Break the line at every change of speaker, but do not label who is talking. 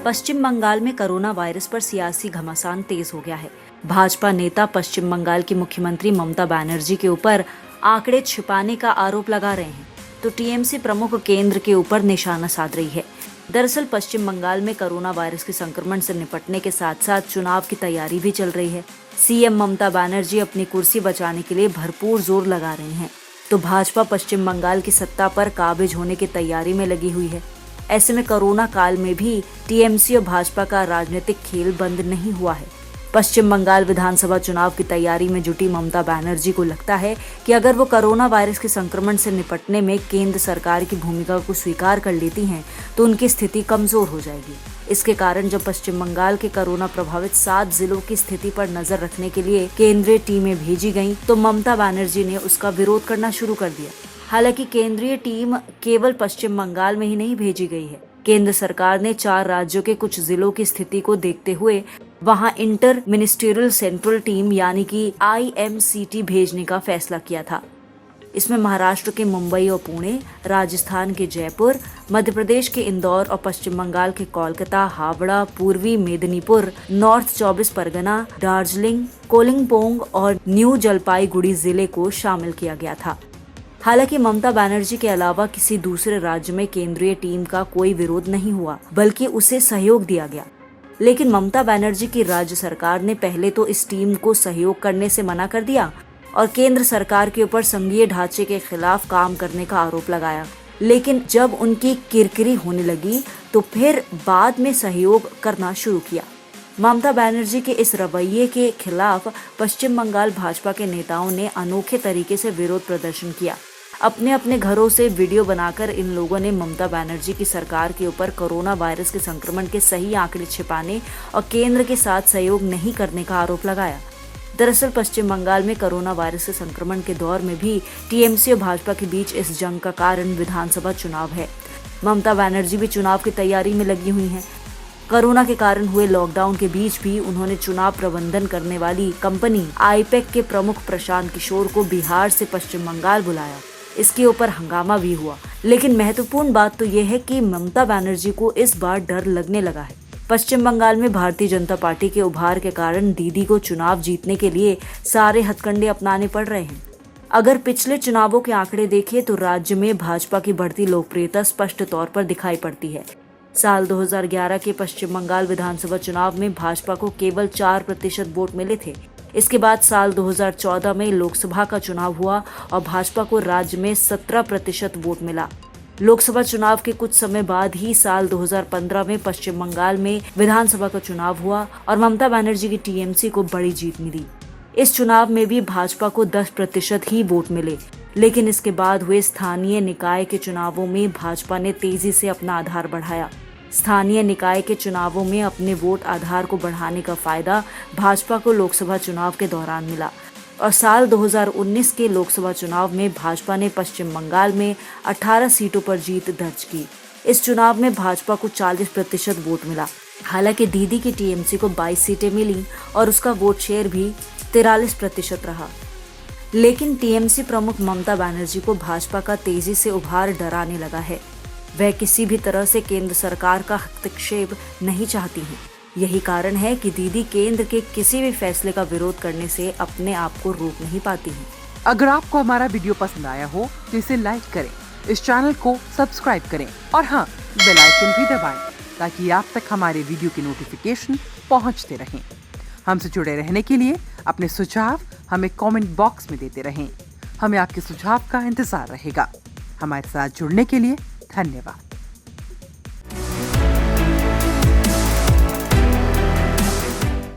पश्चिम बंगाल में corona virus पर सियासी घमासान तेज हो गया है। भाजपा नेता पश्चिम बंगाल की मुख्यमंत्री ममता बनर्जी के ऊपर आंकड़े छिपाने का आरोप लगा रहे हैं, तो टीएमसी प्रमुख केंद्र के ऊपर निशाना साध रही है। दरअसल पश्चिम बंगाल में कोरोना वायरस के संक्रमण से निपटने के साथ साथ चुनाव की तैयारी भी चल रही है। सीएम ममता बनर्जी अपनी कुर्सी बचाने के लिए भरपूर जोर लगा रही हैं, तो भाजपा पश्चिम बंगाल की सत्ता पर काबिज होने की तैयारी में लगी हुई है। ऐसे में कोरोना काल में भी टीएमसी और भाजपा का राजनीतिक खेल बंद नहीं हुआ है। पश्चिम बंगाल विधानसभा चुनाव की तैयारी में जुटी ममता बनर्जी को लगता है कि अगर वो कोरोना वायरस के संक्रमण से निपटने में केंद्र सरकार की भूमिका को स्वीकार कर लेती हैं, तो उनकी स्थिति कमजोर हो जाएगी। इसके कारण जब पश्चिम बंगाल के कोरोना प्रभावित 7 जिलों की स्थिति पर नजर रखने के लिए केंद्रीय टीमें भेजी गयी, तो ममता बनर्जी ने उसका विरोध करना शुरू कर दिया। हालांकि केंद्रीय टीम केवल पश्चिम बंगाल में ही नहीं भेजी गई है। केंद्र सरकार ने 4 राज्यों के कुछ जिलों की स्थिति को देखते हुए वहां इंटर मिनिस्ट्रियल सेंट्रल टीम यानी कि IMCT भेजने का फैसला किया था। इसमें महाराष्ट्र के मुंबई और पुणे, राजस्थान के जयपुर, मध्य प्रदेश के इंदौर और पश्चिम बंगाल के कोलकाता, हावड़ा, पूर्वी मेदिनीपुर, नॉर्थ 24 परगना, दार्जिलिंग, कोलिंगपोंग और न्यू जलपाईगुड़ी जिले को शामिल किया गया था। हालांकि ममता बनर्जी के अलावा किसी दूसरे राज्य में केंद्रीय टीम का कोई विरोध नहीं हुआ, बल्कि उसे सहयोग दिया गया। लेकिन ममता बनर्जी की राज्य सरकार ने पहले तो इस टीम को सहयोग करने से मना कर दिया और केंद्र सरकार के ऊपर संघीय ढांचे के खिलाफ काम करने का आरोप लगाया। लेकिन जब उनकी किरकिरी होने लगी तो फिर बाद में सहयोग करना शुरू किया। ममता बनर्जी के इस रवैये के खिलाफ पश्चिम बंगाल भाजपा के नेताओं ने अनोखे तरीके से विरोध प्रदर्शन किया। अपने अपने घरों से वीडियो बनाकर इन लोगों ने ममता बनर्जी की सरकार के ऊपर कोरोना वायरस के संक्रमण के सही आंकड़े छिपाने और केंद्र के साथ सहयोग नहीं करने का आरोप लगाया। दरअसल पश्चिम बंगाल में कोरोना वायरस के संक्रमण के दौर में भी टीएमसी और भाजपा के बीच इस जंग का कारण विधानसभा चुनाव है। ममता बनर्जी भी चुनाव की तैयारी में लगी हुई हैं। कोरोना के कारण हुए लॉकडाउन के बीच भी उन्होंने चुनाव प्रबंधन करने वाली कंपनी आईपेक के प्रमुख प्रशांत किशोर को बिहार से पश्चिम बंगाल बुलाया। इसके ऊपर हंगामा भी हुआ। लेकिन महत्वपूर्ण बात तो यह है कि ममता बनर्जी को इस बार डर लगने लगा है। पश्चिम बंगाल में भारतीय जनता पार्टी के उभार के कारण दीदी को चुनाव जीतने के लिए सारे हथकंडे अपनाने पड़ रहे हैं। अगर पिछले चुनावों के आंकड़े देखें तो राज्य में भाजपा की बढ़ती लोकप्रियता स्पष्ट तौर पर दिखाई पड़ती है। साल 2011 के पश्चिम बंगाल विधानसभा चुनाव में भाजपा को केवल 4% वोट मिले थे। इसके बाद साल 2014 में लोकसभा का चुनाव हुआ और भाजपा को राज्य में 17% वोट मिला। लोकसभा चुनाव के कुछ समय बाद ही साल 2015 में पश्चिम बंगाल में विधानसभा का चुनाव हुआ और ममता बनर्जी की टीएमसी को बड़ी जीत मिली। इस चुनाव में भी भाजपा को 10% ही वोट मिले, लेकिन इसके बाद हुए स्थानीय निकाय के चुनावों में भाजपा ने तेजी से अपना आधार बढ़ाया। स्थानीय निकाय के चुनावों में अपने वोट आधार को बढ़ाने का फायदा भाजपा को लोकसभा चुनाव के दौरान मिला और साल 2019 के लोकसभा चुनाव में भाजपा ने पश्चिम बंगाल में 18 सीटों पर जीत दर्ज की। इस चुनाव में भाजपा को 40% वोट मिला। हालांकि दीदी की टीएमसी को 22 सीटें मिली और उसका वोट शेयर भी 43% रहा। लेकिन टीएमसी प्रमुख ममता बनर्जी को भाजपा का तेजी से उभार डराने लगा है। वह किसी भी तरह से केंद्र सरकार का हस्तक्षेप नहीं चाहती हैं। यही कारण है कि दीदी केंद्र के किसी भी फैसले का विरोध करने से अपने आप को रोक नहीं पाती हैं।
अगर आपको हमारा वीडियो पसंद आया हो तो इसे लाइक करें, इस चैनल को सब्सक्राइब करें और हाँ, बेल आइकन भी दबाएं ताकि आप तक हमारे वीडियो की नोटिफिकेशन पहुंचते रहें। हमसे जुड़े रहने के लिए अपने सुझाव हमें कमेंट बॉक्स में देते रहें। हमें आपके सुझाव का इंतजार रहेगा। हमारे साथ जुड़ने के लिए धन्यवाद।